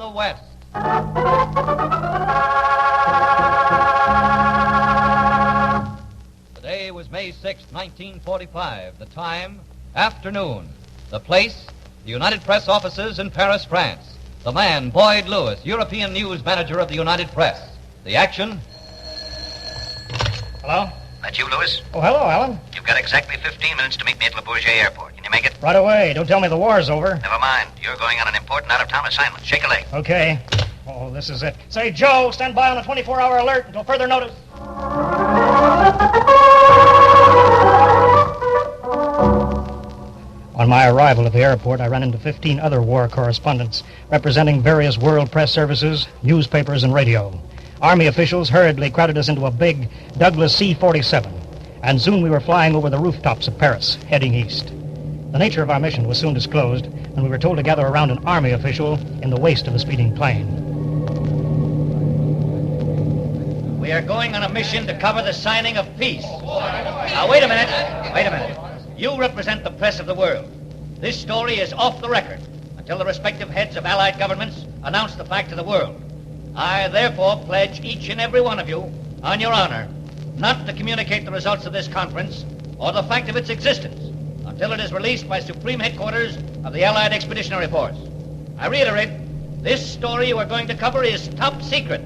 the West. The day was May 6, 1945. The time, afternoon. The place, the United Press offices in Paris, France. The man, Boyd Lewis, European news manager of the United Press. The action. Hello? That you, Lewis? Oh, hello, Alan. You've got exactly 15 minutes to meet me at Le Bourget Airport. Can you make it? Right away. Don't tell me the war's over. Never mind. You're going on an important out-of-town assignment. Shake a leg. Okay. Oh, this is it. Say, Joe, stand by on a 24-hour alert until further notice. On my arrival at the airport, I ran into 15 other war correspondents representing various world press services, newspapers, and radio. Army officials hurriedly crowded us into a big Douglas C-47, and soon we were flying over the rooftops of Paris, heading east. The nature of our mission was soon disclosed, and we were told to gather around an Army official in the waist of the speeding plane. We are going on a mission to cover the signing of peace. Now, wait a minute. You represent the press of the world. This story is off the record until the respective heads of Allied governments announce the fact to the world. I therefore pledge each and every one of you, on your honor, not to communicate the results of this conference or the fact of its existence until it is released by Supreme Headquarters of the Allied Expeditionary Force. I reiterate, this story you are going to cover is top secret.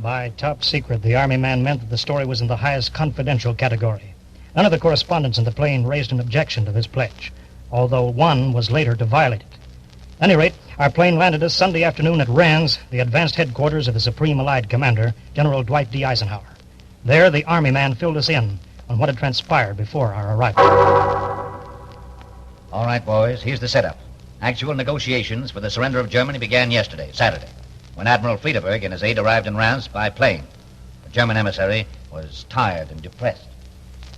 By top secret, the Army man meant that the story was in the highest confidential category. None of the correspondents in the plane raised an objection to this pledge, although one was later to violate it. At any rate, our plane landed us Sunday afternoon at Rennes, the advanced headquarters of the Supreme Allied Commander, General Dwight D. Eisenhower. There, the Army man filled us in on what had transpired before our arrival. All right, boys, here's the setup. Actual negotiations for the surrender of Germany began yesterday, Saturday, when Admiral Friedeberg and his aide arrived in Reims by plane. The German emissary was tired and depressed.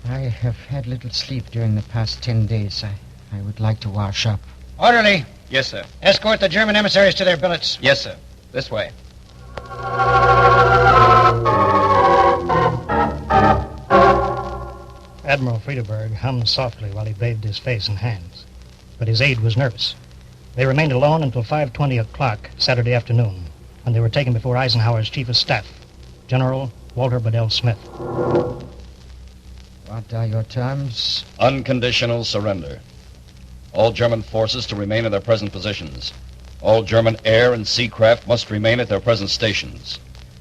I have had little sleep during the past 10 days. I would like to wash up. Orderly! Yes, sir. Escort the German emissaries to their billets. Yes, sir. This way. Admiral Friedeberg hummed softly while he bathed his face and hands, but his aide was nervous. They remained alone until 5:20 o'clock Saturday afternoon, when they were taken before Eisenhower's Chief of Staff, General Walter Bedell Smith. What are your terms? Unconditional surrender. All German forces to remain in their present positions. All German air and sea craft must remain at their present stations.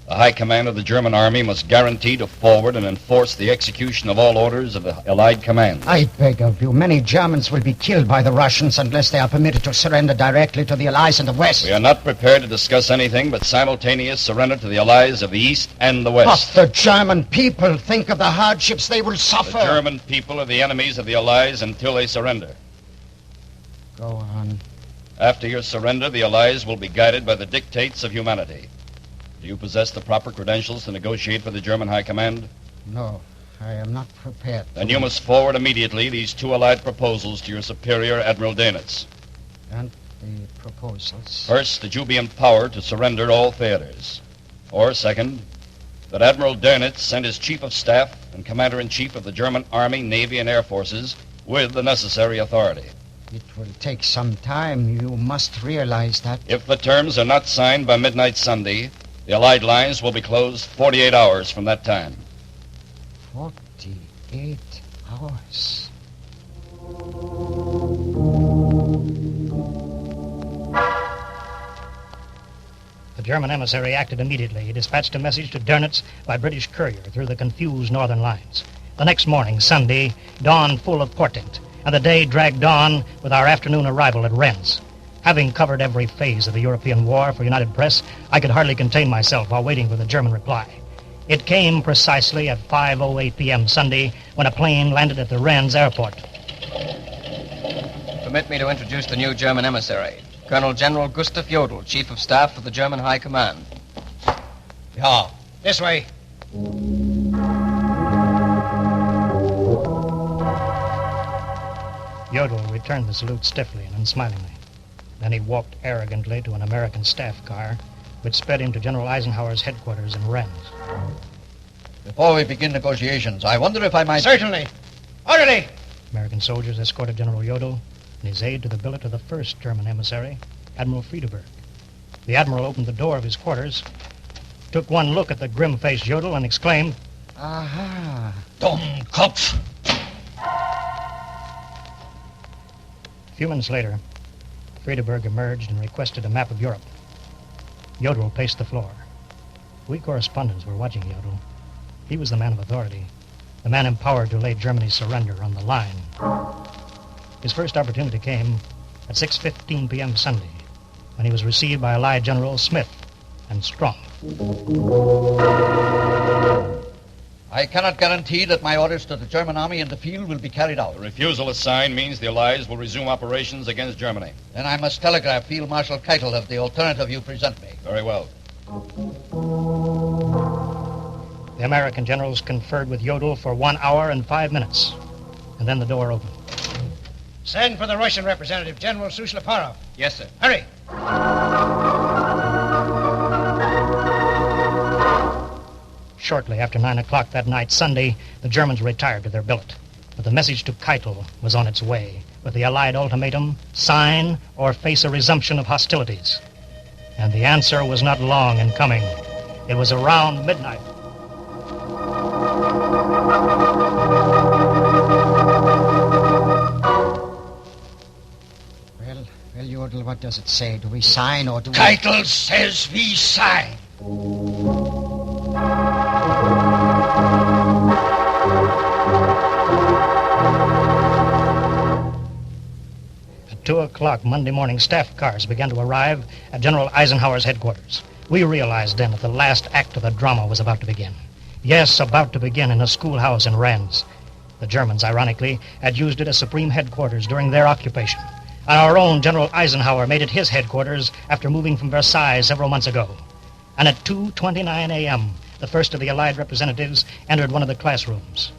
The High Command of the German Army must guarantee to forward and enforce the execution of all orders of the Allied Command. I beg of you, many Germans will be killed by the Russians unless they are permitted to surrender directly to the Allies in the West. We are not prepared to discuss anything but simultaneous surrender to the Allies of the East and the West. But the German people, think of the hardships they will suffer. The German people are the enemies of the Allies until they surrender. Go on. After your surrender, the Allies will be guided by the dictates of humanity. Do you possess the proper credentials to negotiate for the German High Command? No, I am not prepared. Then you must forward immediately these two Allied proposals to your superior, Admiral Dönitz. And the proposals? First, that you be empowered to surrender all theaters. Or, second, that Admiral Dönitz send his Chief of Staff and Commander-in-Chief of the German Army, Navy, and Air Forces with the necessary authority. It will take some time. You must realize that. If the terms are not signed by midnight Sunday, the Allied lines will be closed 48 hours from that time. 48 hours. The German emissary acted immediately. He dispatched a message to Dönitz by British courier through the confused northern lines. The next morning, Sunday, dawned full of portent, and the day dragged on with our afternoon arrival at Rennes. Having covered every phase of the European war for United Press, I could hardly contain myself while waiting for the German reply. It came precisely at 5:08 p.m. Sunday when a plane landed at the Rennes airport. Permit me to introduce the new German emissary, Colonel General Gustav Jodl, Chief of Staff of the German High Command. Yeah, this way. Jodl returned the salute stiffly and unsmilingly. Then he walked arrogantly to an American staff car, which sped him to General Eisenhower's headquarters in Rennes. Before we begin negotiations, I wonder if I might... Certainly. Orderly! American soldiers escorted General Jodl and his aide to the billet of the first German emissary, Admiral Friedeberg. The admiral opened the door of his quarters, took one look at the grim-faced Jodl, and exclaimed, Aha. Dummkopf! A few minutes later, Friedeberg emerged and requested a map of Europe. Jodl paced the floor. We correspondents were watching Jodl. He was the man of authority, the man empowered to lay Germany's surrender on the line. His first opportunity came at 6:15 p.m. Sunday, when he was received by Allied General Smith and Strong. I cannot guarantee that my orders to the German army in the field will be carried out. The refusal to sign means the Allies will resume operations against Germany. Then I must telegraph Field Marshal Keitel of the alternative you present me. Very well. The American generals conferred with Jodl for 1 hour and 5 minutes, and then the door opened. Send for the Russian representative, General Sushleparov. Yes, sir. Hurry! Shortly after 9 o'clock that night, Sunday, the Germans retired to their billet. But the message to Keitel was on its way, with the Allied ultimatum, sign or face a resumption of hostilities. And the answer was not long in coming. It was around midnight. Well, Jodl, what does it say? Do we sign or do we... Keitel says we sign. At 2 o'clock Monday morning, staff cars began to arrive at General Eisenhower's headquarters. We realized then that the last act of the drama was about to begin. Yes, about to begin in a schoolhouse in Rennes. The Germans, ironically, had used it as supreme headquarters during their occupation. And our own General Eisenhower made it his headquarters after moving from Versailles several months ago. And at 2:29 a.m., the first of the Allied representatives entered one of the classrooms.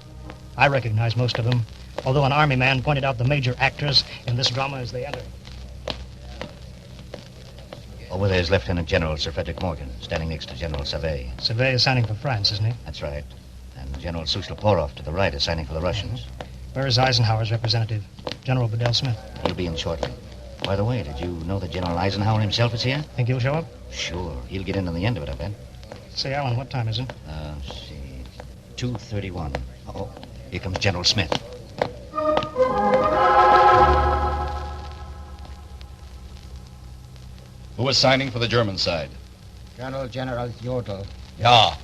I recognized most of them, although an army man pointed out the major actors in this drama as they entered. Over there is Lieutenant General Sir Frederick Morgan, standing next to General Savay. Savay is signing for France, isn't he? That's right. And General Sushleparov to the right is signing for the Russians. Where is Eisenhower's representative, General Bedell Smith? He'll be in shortly. By the way, did you know that General Eisenhower himself is here? Think he'll show up? Sure. He'll get in on the end of it, I bet. Say, Alan, what time is it? Let's see. 2:31. Oh, here comes General Smith. Who is signing for the German side? Colonel General Jodl. Yeah.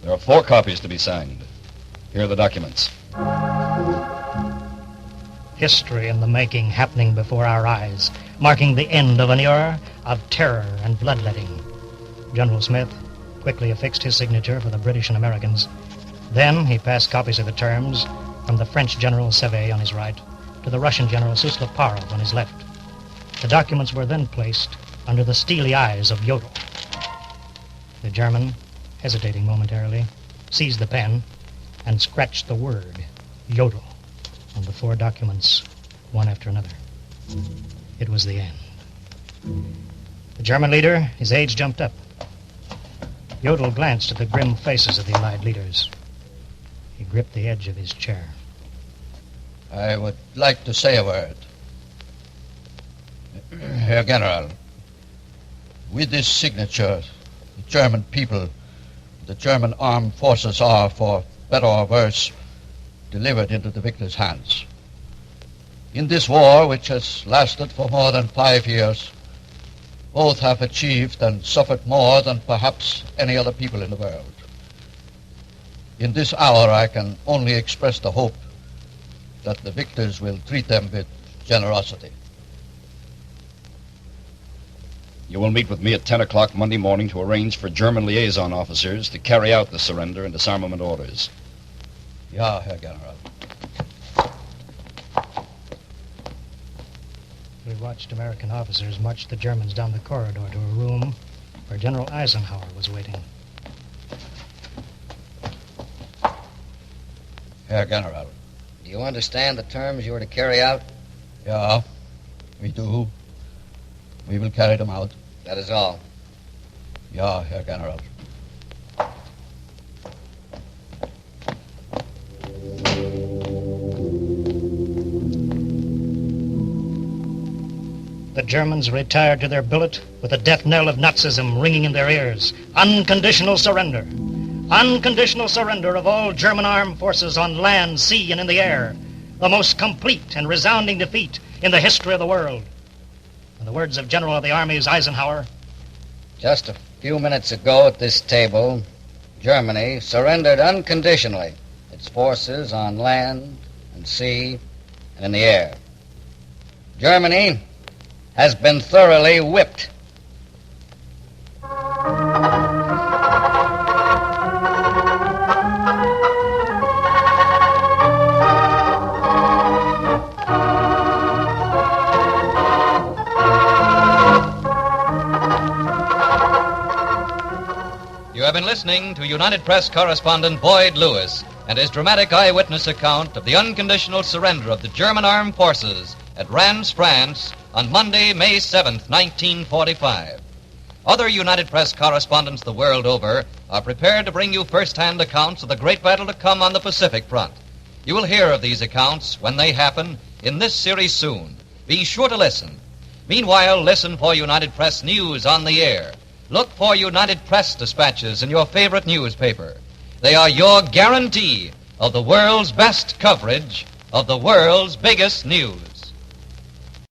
There are 4 copies to be signed. Here are the documents. History in the making, happening before our eyes, marking the end of an era of terror and bloodletting. General Smith quickly affixed his signature for the British and Americans. Then he passed copies of the terms from the French General Savay on his right to the Russian General Sushleparov on his left. The documents were then placed under the steely eyes of Jodl. The German, hesitating momentarily, seized the pen and scratched the word, Jodl, on the 4 documents, one after another. It was the end. The German leader, his age jumped up. Jodl glanced at the grim faces of the Allied leaders. He gripped the edge of his chair. I would like to say a word. Herr General, with this signature, the German people, the German armed forces are, for better or worse, delivered into the victor's hands. In this war, which has lasted for more than 5 years, both have achieved and suffered more than perhaps any other people in the world. In this hour, I can only express the hope that the victors will treat them with generosity. You will meet with me at 10 o'clock Monday morning to arrange for German liaison officers to carry out the surrender and disarmament orders. Ja, Herr General. We watched American officers march the Germans down the corridor to a room where General Eisenhower was waiting. Herr General. Do you understand the terms you are to carry out? Ja, we do. We will carry them out. That is all. Ja, Herr General. Germans retired to their billet with the death knell of Nazism ringing in their ears. Unconditional surrender. Unconditional surrender of all German armed forces on land, sea, and in the air. The most complete and resounding defeat in the history of the world. In the words of General of the Armies Eisenhower, just a few minutes ago at this table, Germany surrendered unconditionally its forces on land and sea and in the air. Germany has been thoroughly whipped. You have been listening to United Press correspondent Boyd Lewis and his dramatic eyewitness account of the unconditional surrender of the German armed forces at Reims, France, on Monday, May 7th, 1945. Other United Press correspondents the world over are prepared to bring you first-hand accounts of the great battle to come on the Pacific Front. You will hear of these accounts when they happen in this series soon. Be sure to listen. Meanwhile, listen for United Press news on the air. Look for United Press dispatches in your favorite newspaper. They are your guarantee of the world's best coverage of the world's biggest news.